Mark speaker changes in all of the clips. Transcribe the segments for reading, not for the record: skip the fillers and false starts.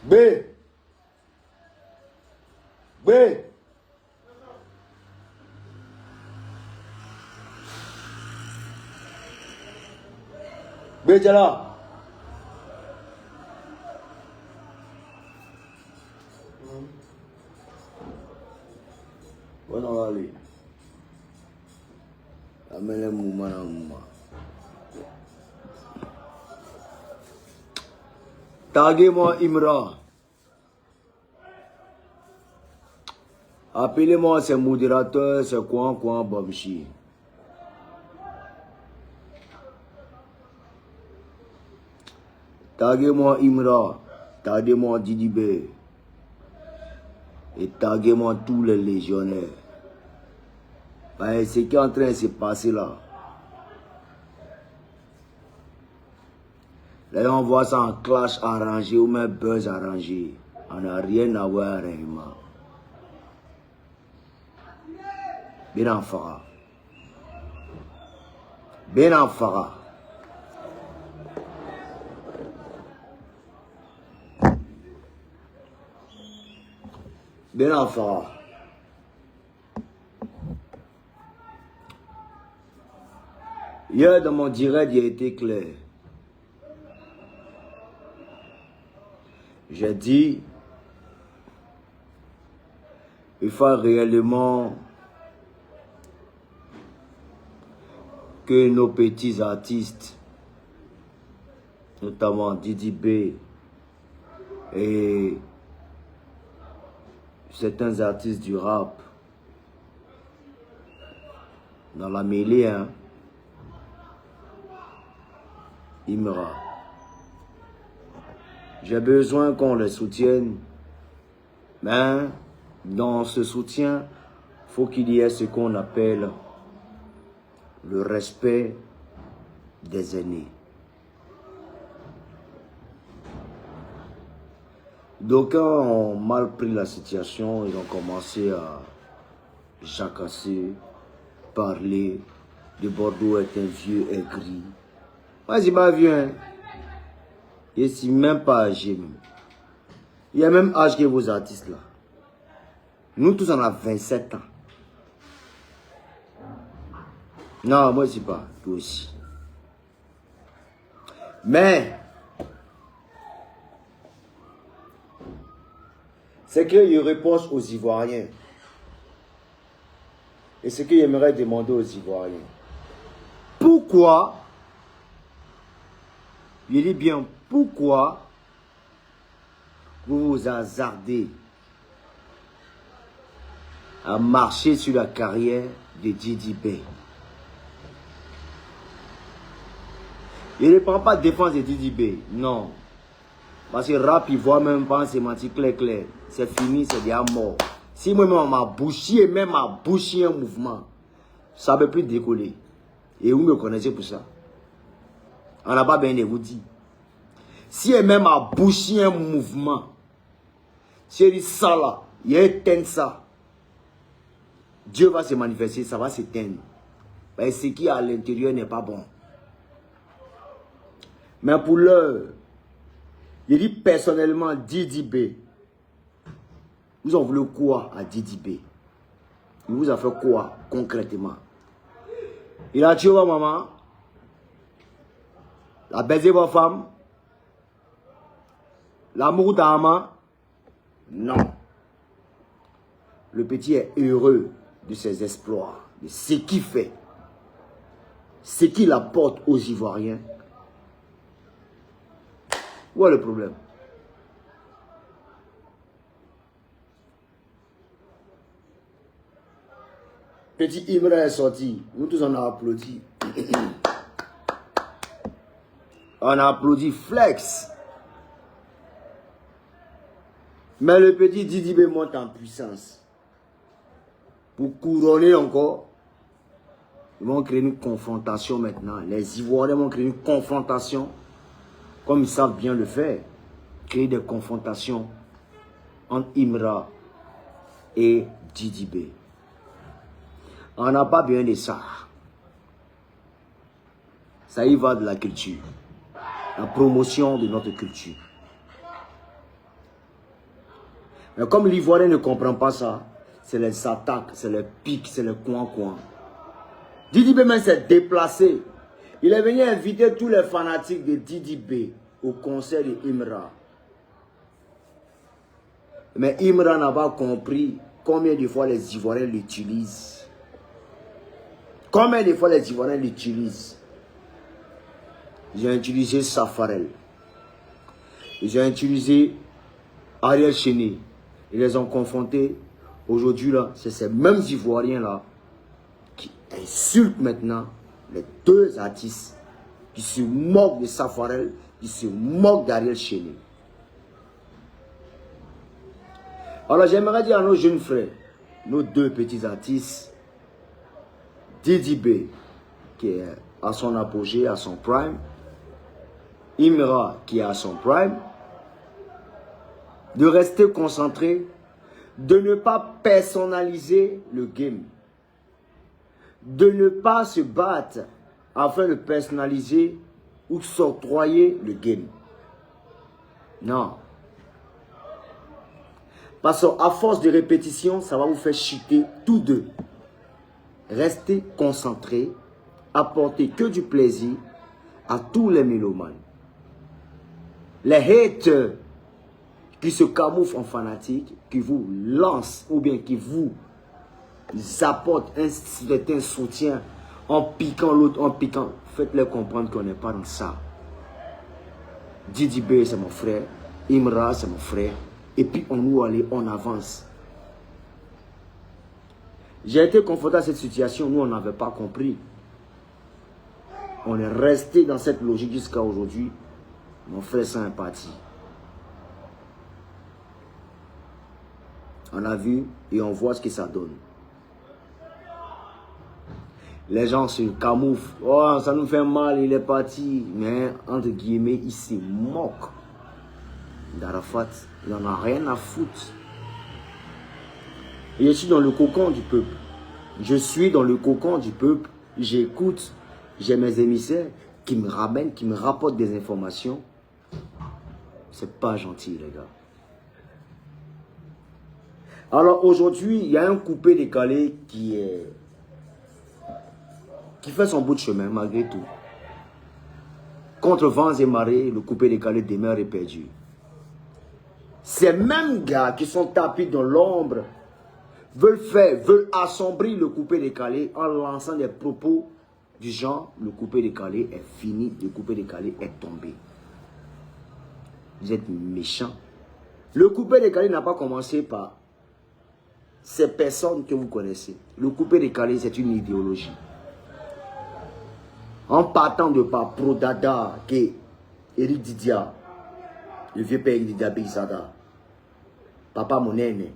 Speaker 1: B. B. B, t'es là. Bon, on va aller. Amène le mouvement dans le mouvement. Taguez-moi Imra. Appelez-moi ces modérateurs, c'est quoi Bobchi. Taguez-moi Imra. Taguez-moi Didi B. Et taguez-moi tous les légionnaires. Ben, ce qui est en train de se passer là. Là, on voit ça en clash arrangé ou même buzz arrangé. On n'a rien à voir réellement. Bien en fara. Bien en fara. Bien en fara. Hier, dans mon direct, il a été clair. J'ai dit, il faut réellement que nos petits artistes, notamment Didi B et certains artistes du rap, dans la mêlée, hein, Imra. J'ai besoin qu'on les soutienne, mais dans ce soutien, il faut qu'il y ait ce qu'on appelle le respect des aînés. D'aucuns ont mal pris la situation, ils ont commencé à jacasser, parler, de Bordeaux est un vieux aigri. Moi, je m'en viens. Je ne suis même pas âgé. Même. Il y a même âge que vos artistes là. Nous tous on a 27 ans. Non, moi je ne sais pas. Toi aussi. Mais, c'est que je reproche aux Ivoiriens. Et ce que j'aimerais demander aux Ivoiriens. Pourquoi, je dis bien pourquoi, vous vous hasardez à marcher sur la carrière de Didi B? Je ne prends pas défense de Didi B, non. Parce que rap, il voit même pas en sémantique clair. C'est fini, c'est déjà mort. Si moi-même m'a bouché, même m'a bouché un mouvement, ça ne peut plus décoller. Et vous me connaissez pour ça. On n'a pas bien de vous dire. Si elle-même m'a bouché un mouvement, si elle dit ça là, il éteint ça, Dieu va se manifester, ça va s'éteindre. Mais ce qui est à l'intérieur n'est pas bon. Mais pour l'heure, je dis personnellement, Didi B, vous en voulez quoi à Didi B? Il vous a fait quoi concrètement? Il a tué votre maman? Il a baisé votre femme? L'amour d'Ama? Non. Le petit est heureux de ses exploits, de ce qu'il fait, ce qu'il apporte aux Ivoiriens. Où est le problème? Petit Imra est sorti. Nous tous on a applaudi. On a applaudi Flex. Mais le petit Didi B monte en puissance. Pour couronner encore, ils vont créer une confrontation maintenant. Les Ivoiriens vont créer une confrontation. Comme ils savent bien le faire. Créer des confrontations entre Imra et Didi B. On n'a pas besoin de ça. Ça y va de la culture. La promotion de notre culture. Mais comme l'Ivoirien ne comprend pas ça, c'est les attaques, c'est les pics, c'est les coins-coins. Didi B même s'est déplacé. Il est venu inviter tous les fanatiques de Didi B au concert de Imra. Mais Imra n'a pas compris combien de fois les Ivoiriens l'utilisent. Combien de fois les Ivoiriens l'utilisent. Ils ont utilisé Safarel. Ils ont utilisé Ariel Chéné. Ils les ont confrontés. Aujourd'hui, là, c'est ces mêmes Ivoiriens-là qui insultent maintenant les deux artistes, qui se moquent de Safarel, qui se moquent d'Ariel Chéné. Alors, j'aimerais dire à nos jeunes frères, nos deux petits artistes, Didi B, qui est à son apogée, à son prime, Imra, qui est à son prime, de rester concentrés, de ne pas personnaliser le game, de ne pas se battre afin de personnaliser ou s'octroyer le game. Non. Parce qu'à force de répétition, ça va vous faire chuter tous deux. Restez concentrés, apportez que du plaisir à tous les mélomanes. Les haters qui se camouflent en fanatiques, qui vous lancent ou bien qui vous apportent un certain soutien en piquant l'autre, en piquant. Faites-les comprendre qu'on n'est pas dans ça. Didi B, c'est mon frère. Imra, c'est mon frère. Et puis on nous allait, on avance. J'ai été confronté à cette situation, nous on n'avait pas compris. On est resté dans cette logique jusqu'à aujourd'hui. Mon frère s'en est parti. On a vu et on voit ce que ça donne. Les gens se camouflent. Oh, ça nous fait mal, il est parti. Mais, entre guillemets, il se moque d'Arafat. Il n'en a rien à foutre. Et je suis dans le cocon du peuple. Je suis dans le cocon du peuple. J'écoute. J'ai mes émissaires qui me ramènent, qui me rapportent des informations. C'est pas gentil, les gars. Alors aujourd'hui, il y a un coupé décalé qui fait son bout de chemin malgré tout. Contre vents et marées, le coupé décalé demeure et perdu. Ces mêmes gars qui sont tapis dans l'ombre veulent assombrir le coupé décalé en lançant des propos du genre le coupé décalé est fini, le coupé décalé est tombé. Vous êtes méchants. Le coupé décalé n'a pas commencé par ces personnes que vous connaissez. Le coupé décalé, c'est une idéologie. En partant de par Prodada, qui est Eric Didia, le vieux père Eric Didia Bixada, Papa Monene,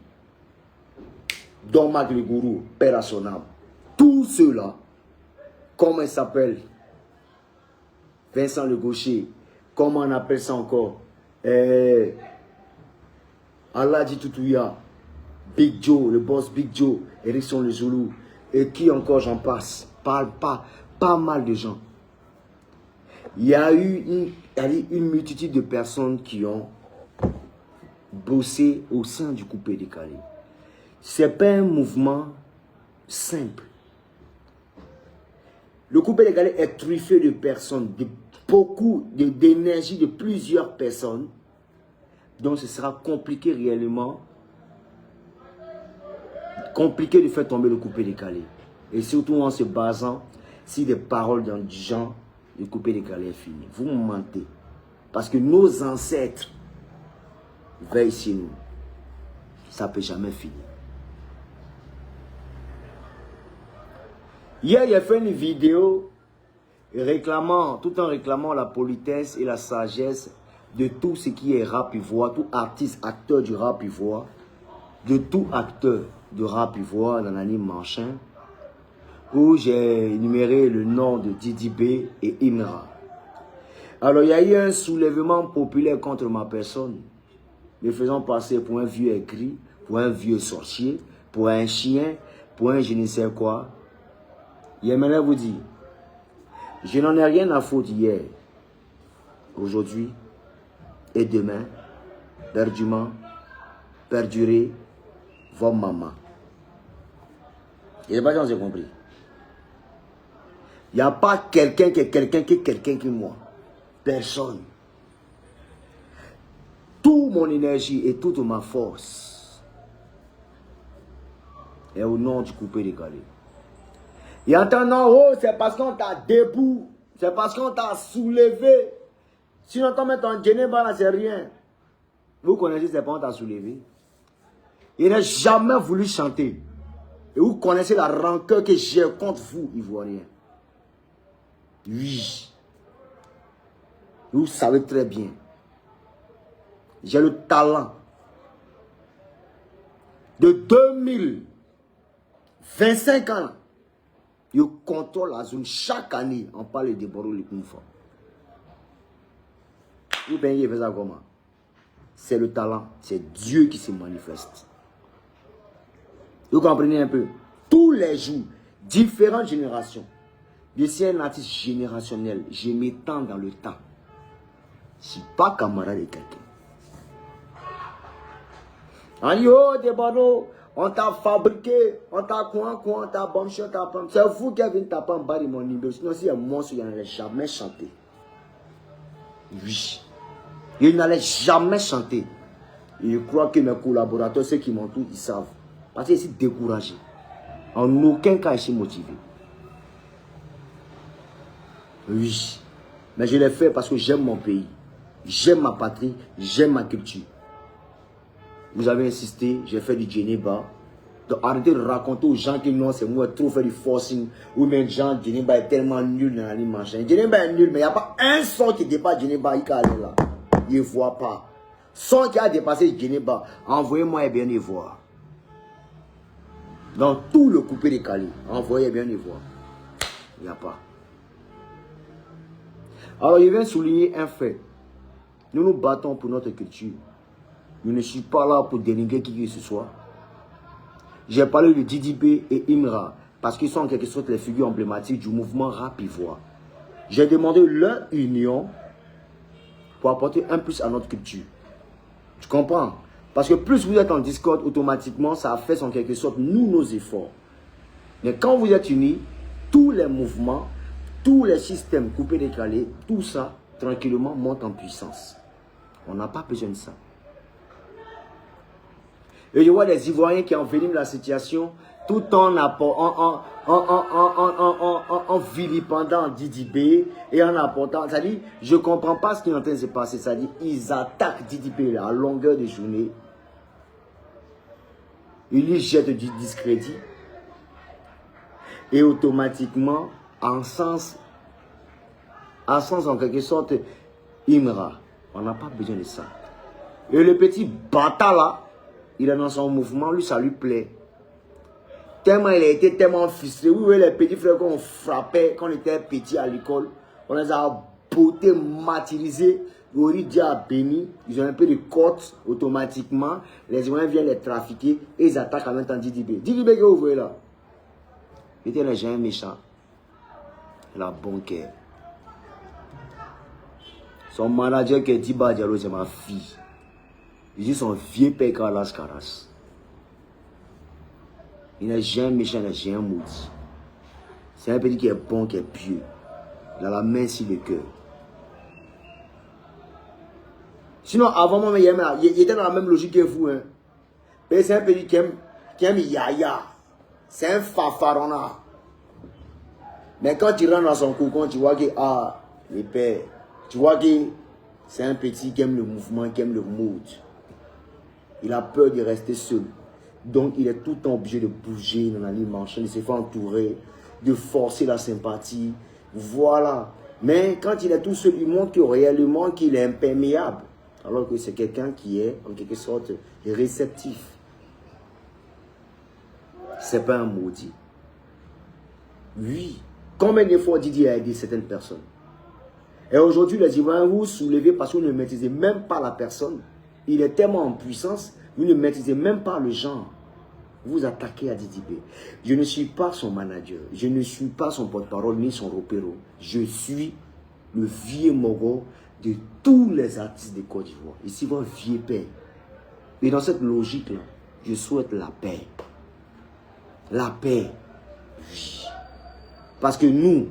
Speaker 1: Don Mac le Gourou, Père à son âme. Tous ceux-là, comment il s'appelle? Vincent le Gaucher, comment on appelle ça encore? Aladji Toutouya, Big Joe, le boss Big Joe, Erickson le Zoulou, et qui encore j'en passe, pas mal de gens. Il y a eu une multitude de personnes qui ont bossé au sein du coupé décalé. Ce n'est pas un mouvement simple. Le coupé décalé est truffé de personnes, de beaucoup d'énergie de plusieurs personnes. Donc ce sera compliqué réellement. Compliqué de faire tomber le coupé décalé. Et surtout en se basant sur des paroles dans du genre, le coupé décalé est fini. Vous mentez. Parce que nos ancêtres veillent sur nous. Ça ne peut jamais finir. Hier, il a fait une vidéo tout en réclamant la politesse et la sagesse de tout ce qui est rap ivoire, tout artiste, acteur du rap ivoire, de tout acteur de rap ivoire dans l'anime Manchin, où j'ai énuméré le nom de Didi B et Imra. Alors, il y a eu un soulèvement populaire contre ma personne, me faisant passer pour un vieux aigri, pour un vieux sorcier, pour un chien, pour un je ne sais quoi. J'aimerais vous dire, je n'en ai rien à foutre hier, aujourd'hui et demain, perdument, perdurer votre maman. Il n'y a pas de gens qui ont compris. Il n'y a pas quelqu'un qui est quelqu'un qui est quelqu'un qui est moi. Personne. Toute mon énergie et toute ma force est au nom du coupé décalé. Et en attendant, oh, c'est parce qu'on t'a debout. C'est parce qu'on t'a soulevé. Si on t'a mis en Geneva, là, c'est rien. Vous connaissez, c'est pas on t'a soulevé. Il n'a jamais voulu chanter. Et vous connaissez la rancœur que j'ai contre vous, Ivoiriens. Oui. Vous savez très bien. J'ai le talent. De 2025 ans, je contrôle la zone. Chaque année, on parle de Boro le Koumfa. Vous pensez que ça comment? C'est le talent. C'est Dieu qui se manifeste. Vous comprenez un peu? Tous les jours, différentes générations. Je suis un artiste générationnel. Je m'étends dans le temps. Je ne suis pas camarade de quelqu'un. On dit, oh, des barreaux, on t'a fabriqué, on t'a quoi, on t'a bombé, on t'a pomme. C'est vous qui avez tapé en bas de mon numéro. Sinon, s'il y a un monstre, il n'allait jamais chanter. Oui. Il n'allait jamais chanter. Et je crois que mes collaborateurs, ceux qui m'entourent, ils savent. Parce que je suis découragé. En aucun cas, je suis motivé. Oui. Mais je l'ai fait parce que j'aime mon pays. J'aime ma patrie. J'aime ma culture. Vous avez insisté, j'ai fait du Geneva. Donc arrêtez de raconter aux gens que non, c'est moi trop fait du forcing. Ou même gens, Geneva est tellement nul dans la ligne machin. Geneva est nul, mais il n'y a pas un son qui dépasse Geneva. Il est là. Il ne voit pas. Son qui a dépassé Geneva, envoyez-moi et bien y voir. Dans tout le coupé décalé, envoyez bien y voir. Il n'y a pas. Alors, je viens souligner un fait. Nous nous battons pour notre culture. Je ne suis pas là pour dénigrer qui que ce soit. J'ai parlé de Didibé et Imra parce qu'ils sont en quelque sorte les figures emblématiques du mouvement rap ivoire. J'ai demandé leur union pour apporter un plus à notre culture. Tu comprends? Parce que plus vous êtes en discorde, automatiquement, ça fait en quelque sorte nous nos efforts. Mais quand vous êtes unis, tous les mouvements, tous les systèmes coupés, décalés, tout ça, tranquillement, monte en puissance. On n'a pas besoin de ça. Et je vois des Ivoiriens qui enveniment la situation tout en vilipendant Didibé et en apportant. C'est-à-dire, je ne comprends pas ce qui est en train de se passer. C'est-à-dire, ils attaquent Didibé à longueur de journée. Ils lui jettent du discrédit. Et automatiquement, en sens en quelque sorte, Imra. On n'a pas besoin de ça. Et le petit bâtard là, il est dans son mouvement, lui, ça lui plaît. Tellement il a été tellement frustré. Oui, les petits frères qu'on frappait quand on était petit à l'école, on les a bottés, martyrisés. Ils ont un peu de côte automatiquement. Les Ivoiriens viennent les trafiquer et ils attaquent en même temps Didibé. Didibé, que vous voyez là? Il était un géant méchant. Il a bon cœur. Son manager qui est Diba Diallo, c'est ma fille. Je dis son vieux père Carlas Caras. Il n'est jamais méchant, il n'est jamais maudit. C'est un petit qui est bon, qui est pieux. Il a la main sur le cœur. Sinon, avant moi, il était dans la même logique que vous. Hein. C'est un petit qui aime Yaya. C'est un fafarona. Mais quand tu rentres dans son cocon, tu vois que, ah, les pères, tu vois que c'est un petit qui aime le mouvement, qui aime le mode. Il a peur de rester seul. Donc, il est tout le temps obligé de bouger dans la ligne marchande, de se faire entourer, de forcer la sympathie. Voilà. Mais quand il est tout seul, il montre que réellement qu'il est imperméable. Alors que c'est quelqu'un qui est, en quelque sorte, réceptif. C'est pas un maudit. Oui. Combien de fois Didier a aidé certaines personnes? Et aujourd'hui, les Ivoiriens, vous soulevez parce que vous ne maîtrisez même pas la personne. Il est tellement en puissance, vous ne maîtrisez même pas le genre. Vous attaquez à Didibé. Je ne suis pas son manager. Je ne suis pas son porte-parole ni son repéro. Je suis le vieux Mogo de tous les artistes de Côte d'Ivoire. Ici, votre vieux père. Et dans cette logique-là, je souhaite la paix. La paix, oui. Parce que nous,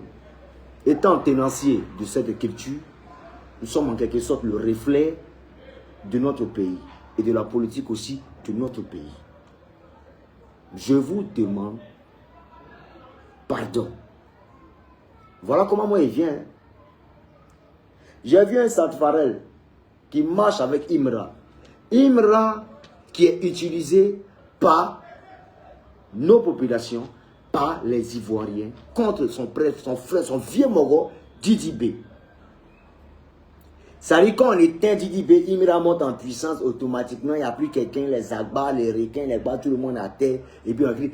Speaker 1: étant tenanciers de cette culture, nous sommes en quelque sorte le reflet de notre pays et de la politique aussi de notre pays. Je vous demande pardon. Voilà comment moi il vient. J'ai vu un Sadfarel qui marche avec Imra. Imra qui est utilisé par nos populations, par les Ivoiriens, contre son frère, son vieux Mogo, Didi B. Ça dit quand on éteint Didi B, Imra monte en puissance automatiquement, il n'y a plus quelqu'un, les Agbas, les requins, les bas, tout le monde à terre, et puis on crie,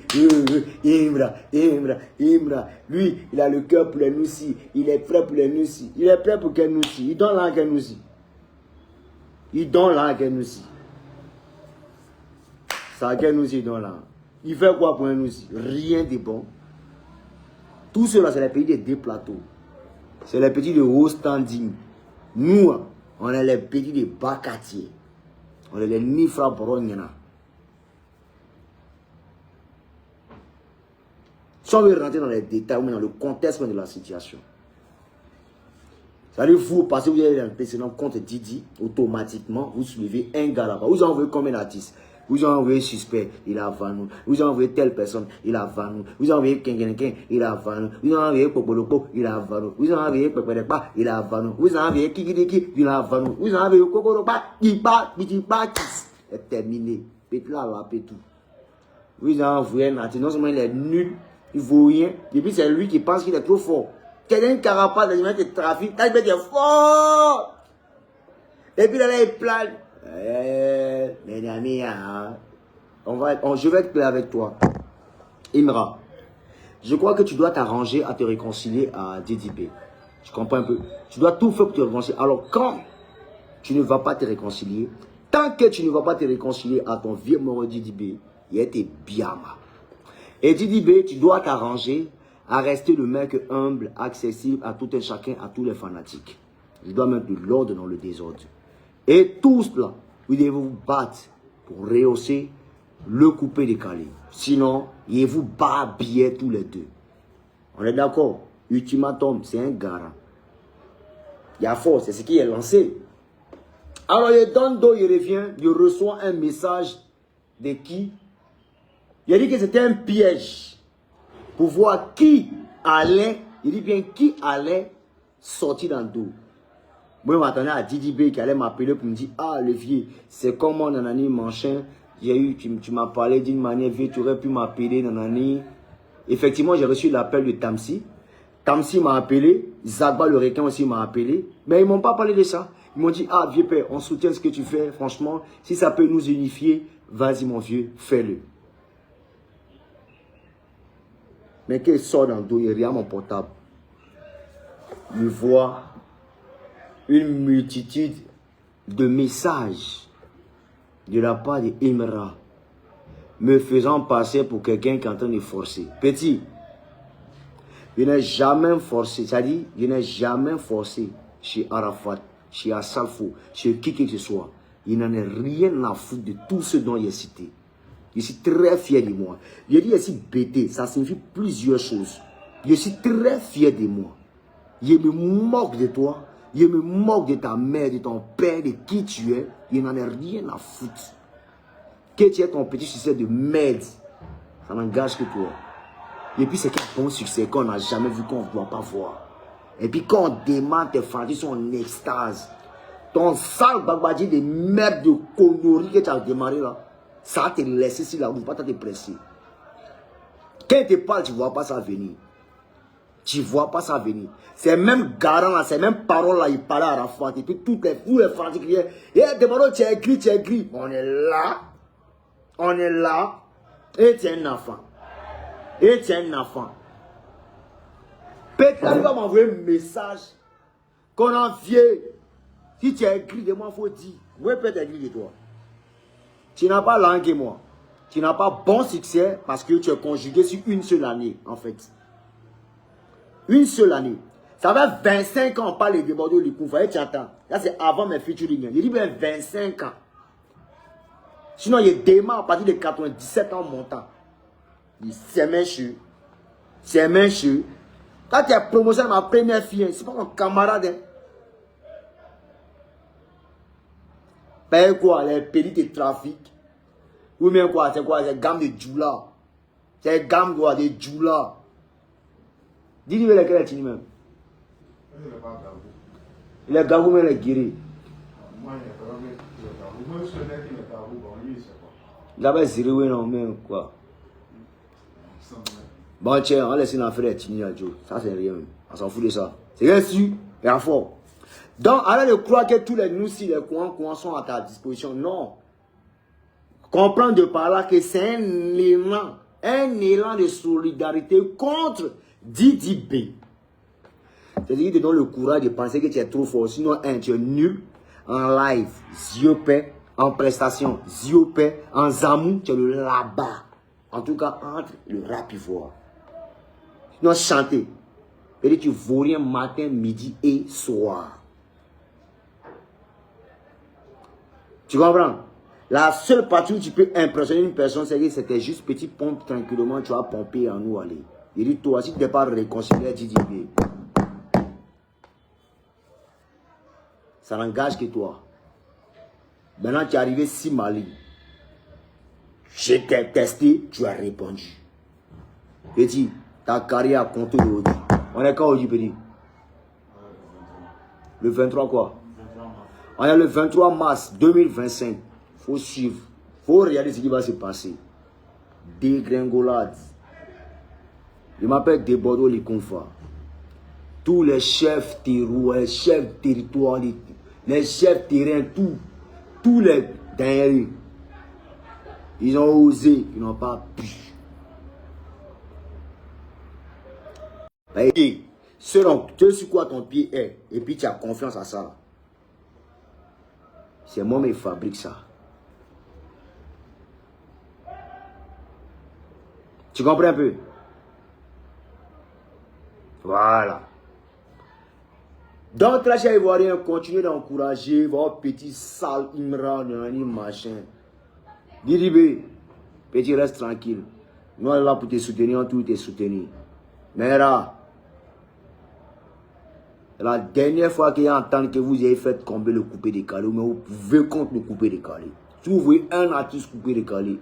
Speaker 1: Imra, Imra, Imra. Lui, il a le cœur pour les Noussi, il est prêt pour les Noussi, il est prêt pour Kenussi, il donne là à Kenussi. Il donne là à Kenussi. Ça à Kenussi, il donne là. Il fait quoi pour un Noussi? Rien de bon. Tout cela, c'est les pays des deux plateaux. C'est les petits de haut standing. Nous, on est les petits de bas quartier. On est les Nifra Boronyana. Si on veut rentrer dans les détails, ou dans le contexte de la situation. Ça veut dire vous, parce que vous avez un précédent contre Didi, automatiquement, vous soulevez un gars là-bas. Vous envoyez combien d'artistes? Vous avez envoyé suspect, il a vannou. Vous avez envoyé telle personne, il a vannou. Vous avez envoyé quelqu'un, il a vannou. Vous avez envoyé Popolopo, il a vannou. Vous avez envoyé Peperepa, il a vannou. Vous avez envoyé Kikidiki, il a vannou. Vous avez envoyé Kokoropa, il bat, c'est terminé. Pétu là, pétu. Vous avez envoyé Nati, non seulement il est nul, il ne vaut rien. Et puis c'est lui qui pense qu'il est trop fort. Quelqu'un qui a pas de trafic, il est fort. Et puis là, il plane. Mes amis, je vais être clair avec toi. Imra, je crois que tu dois t'arranger à te réconcilier à Didi B. Tu comprends un peu? Tu dois tout faire pour te réconcilier. Alors quand tu ne vas pas te réconcilier, tant que tu ne vas pas te réconcilier à ton vieux mort Didi B, il était bien. Et Didi B, tu dois t'arranger à rester le mec humble, accessible à tout un chacun, à tous les fanatiques. Je dois mettre de l'ordre dans le désordre. Et tous là, vous devez vous battre pour rehausser le coupé décalé. Sinon, il vous babiller tous les deux. On est d'accord? Ultimatum, c'est un garant. Il y a force, c'est ce qui est lancé. Alors, il donne dos, il revient, il reçoit un message de qui? Il a dit que c'était un piège pour voir qui allait, il dit bien qui allait sortir dans le dos. Moi, je m'attendais à Didi B qui allait m'appeler pour me dire, ah, Olivier, c'est comment Nanani, machin. Tu m'as parlé d'une manière vieux, tu aurais pu m'appeler, Nanani. Effectivement, j'ai reçu l'appel de Tamsi. Tamsi m'a appelé, Zagba le requin aussi m'a appelé. Mais ils ne m'ont pas parlé de ça. Ils m'ont dit, ah, vieux père, on soutient ce que tu fais, franchement. Si ça peut nous unifier, vas-y, mon vieux, fais-le. Mais qu'il sort dans le dos, il regarde mon portable. Il voit une multitude de messages de la part de Imra me faisant passer pour quelqu'un qui est en train de forcer. Petit, je n'ai jamais forcé, c'est-à-dire, je n'ai jamais forcé chez Arafat, chez Assalfo, chez qui que ce soit. Il n'en est rien à foutre de tout ce dont il est cité. Je suis très fier de moi. Je dis ici BT, ça signifie plusieurs choses. Je suis très fier de moi. Je me moque de toi. Je me moque de ta mère, de ton père, de qui tu es. Je n'en ai rien à foutre. Que tu es ton petit succès de merde, ça n'engage que toi. Et puis c'est quel bon succès qu'on n'a jamais vu, qu'on ne doit pas voir. Et puis quand on demande tes frères, ils sont en extase. Ton sale babadji de merde de conneries que tu as démarré là, ça va te laisser si la roue, pas te presser. Quand il te parle, tu ne vois pas ça venir. Tu ne vois pas ça venir. Ces mêmes garants là, ces mêmes paroles là, ils parlaient à Rafat. Et puis tous les Français qui disaient, eh, des paroles, tu as écrit, tu as écrit. On est là. On est là. Et tu es un enfant. Et tu es un enfant. Peut-être qu'il va m'envoyer un message. Qu'on en vient. Si tu as écrit de moi, il faut dire. Moi, peut-être écrit de toi. Tu n'as pas langue et moi. Tu n'as pas bon succès parce que tu es conjugué sur une seule année, en fait. Une seule année. Ça fait 25 ans on parle de Bordeaux, du coup. Tu attends. Là, c'est avant mes featuring. Il dit bien 25 ans. Sinon, il démarre à partir de 97 ans montant. C'est méchant. C'est méchant. Quand tu as promotionné ma première fille, c'est pas mon camarade. Hein. Paye quoi? Les péris de trafic. Ou bien quoi? C'est quoi? C'est gamme de djoula. C'est gamme quoi? De djoula. Dis-lui lequel est-il même? Il est gabou, mais il est guéri. Il avait zéro, non, mais quoi? Bon, tiens, on laisse l'affaire de Tini Joe. Ça, c'est rien. On s'en fout de ça. C'est rien sûr et à fort. Donc, arrête de croire que tous les nous-ci, les coins sont à ta disposition. Non. Comprends de par là que c'est un élan de solidarité contre Didi B. C'est-à-dire qu'il te donne le courage de penser que tu es trop fort. Sinon, tu es nul en live, ziopé, en prestation, ziopé, en zamou, tu es le là-bas. En tout cas, entre le rap ivoire. Sinon, chanter. Et tu vaux rien matin, midi et soir. Tu comprends? La seule partie où tu peux impressionner une personne, c'est que c'était juste petit pompe tranquillement, tu vas pomper en nous aller. Il dit, toi, si tu n'es pas réconcilié, Didi B, ça n'engage que toi. Maintenant, tu es arrivé si Mali. Je t'ai testé, tu as répondu. Petit, ta carrière a compté aujourd'hui. On est quand aujourd'hui, petit? Le 23 quoi? On est le 23 mars 2025. Faut suivre. Faut regarder ce qui va se passer. Dégringolade. Je m'appelle Debordo Likonfa. Tous les chefs terroirs, les chefs territoires, les chefs terrain, tous les derniers, ils ont osé, ils n'ont pas pu. Et selon tu sais sur quoi ton pied est, et puis tu as confiance à ça. C'est moi qui fabrique ça. Tu comprends un peu? Voilà. Donc, là, chez Ivoirien, continuez d'encourager votre petit sale Imran, machin. Didi, petit, reste tranquille. Nous, on est là pour te soutenir, on te soutenir. Mais là, la dernière fois qu'il y a entendu que vous avez fait combler le coupé décalé, mais vous pouvez contre le coupé décalé. Si vous voyez un artiste coupé décalé,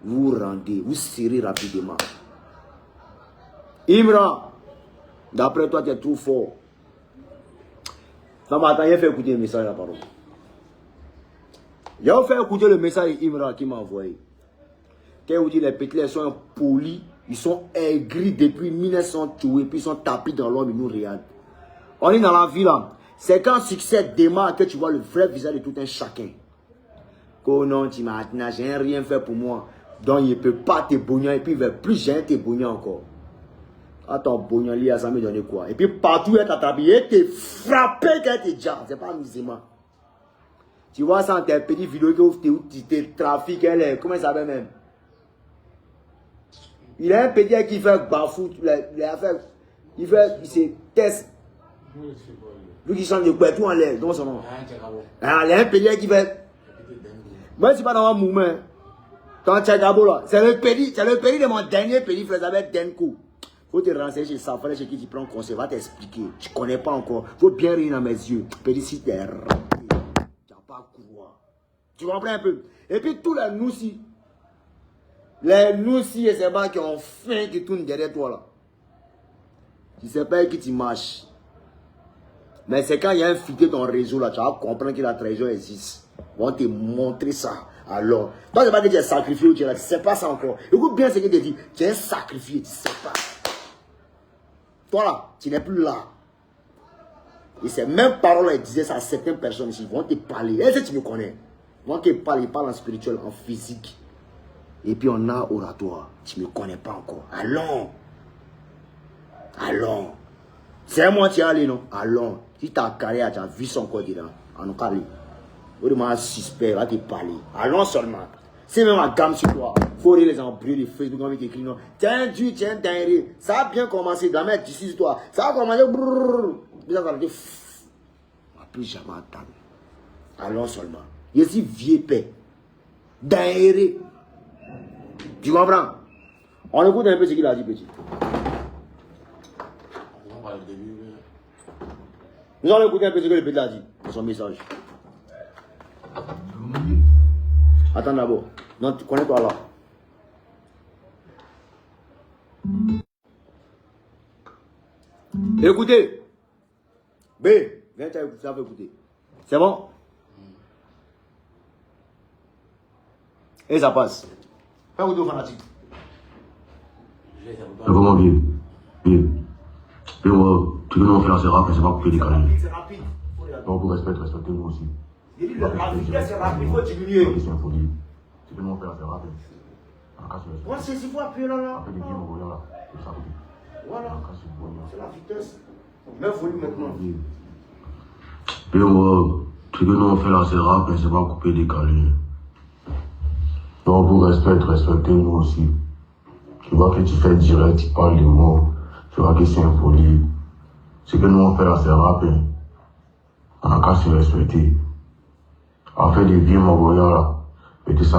Speaker 1: vous rendez, vous serrez rapidement. Imran, d'après toi, tu es trop fort. Non, mais attends, il a fait écouter le message là, pardon. Il a fait écouter le message d'Imran qui m'a envoyé. Quand vous dit les petits sont polis, ils sont aigris depuis 1900 et puis ils sont tapis dans l'homme, ils nous regardent. On est dans la vie là. C'est quand succès démarre que tu vois le vrai visage de tout un chacun. Oh non, tu m'as j'ai rien fait pour moi. Donc il ne peut pas te bogner et puis il ne veut plus jamais te bogner encore. Attends, bogner, ça me donne quoi? Et puis partout, il t'a tapé, il te frappé quand il te dit, c'est pas amusement. Tu vois ça, tes petites vidéos où tu te trafiques, comment ça s'appelle même? Il a un petit qui fait bafou, il se teste. Lui qui change de quoi, tout en l'air, dans son nom. Ah, il y a un petit qui fait. Moi, je ne suis pas dans un mouvement. Ton Tchagabo là, c'est le petit de mon dernier petit frère, ça s'appelle Denko. Faut te renseigner chez Safari, chez qui tu prends conseil, va t'expliquer. Tu ne connais pas encore. Faut bien rire dans mes yeux. Petit, si tu es raté, tu n'as pas courant. Tu comprends un peu? Et puis tous les nous-ci et ces gens qui ont faim, qui tournent derrière toi là. Tu ne sais pas qui tu marches. Mais c'est quand il y a un filtre dans ton réseau là, tu vas comprendre que la trahison existe. On va te montrer ça. Alors, toi, c'est pas que tu es sacrifié ou tu es là, tu ne sais pas ça encore. Écoute bien ce que je te dis. Tu es sacrifié, tu ne sais pas. Toi là, tu n'es plus là. Et ces mêmes paroles, elles disaient ça à certaines personnes ici. Ils vont te parler. Est-ce que tu me connais? Ils vont te parler, ils parlent en spirituel, en physique. Et puis on a oratoire. Tu ne me connais pas encore. Allons. Allons. C'est moi qui ai allé, non? Allons. Si tu as carrière, tu as vu son corps dedans. En nous carré. Au demande suspect, va te parler. Allons seulement. C'est même un gamme sur toi. Il faut les embrouiller de Facebook, on va t'écrire non. Tiens, tu tiens, dingue. Ça a bien commencé. De la mettre ici sur toi. Ça a commencé. Ça va dire. On va plus jamais attendre. Allons seulement. Je suis vieux paix. Dinguerie. Tu comprends? On écoute un peu ce qu'il a dit, petit. Nous allons écouter un peu ce que le petit a dit dans son message. Attends d'abord. Non, tu connais toi là. Écoutez. B, viens ça va écouter. C'est bon? Et ça passe. Fais écouter aux fanatiques.
Speaker 2: C'est comment vivre? Vivre. Et moi, tu veux nous faire assez rapide, c'est pas couper des câlins.
Speaker 1: C'est rapide.
Speaker 2: Donc, pour respectez-nous aussi.
Speaker 1: Il dit la vitesse c'est rapide, il faut diminuer.
Speaker 2: C'est un folie. Tu veux nous faire assez rapide.
Speaker 1: Moi, c'est 6 fois plus là.
Speaker 2: Après, des vieux mogoyens là, c'est ça.
Speaker 1: Voilà. C'est la vitesse. Mais il faut lui maintenant.
Speaker 2: Et moi, tu veux nous faire assez rapide, c'est pas couper des câlins. Donc, pour respectez-nous aussi. Tu vois que tu fais direct, tu parles de mots. Tu vois que c'est un folie. Ce que nous on fait là, c'est rapide. On a qu'à se respecter. En fait, des vieux mogoyens là, et tout ça.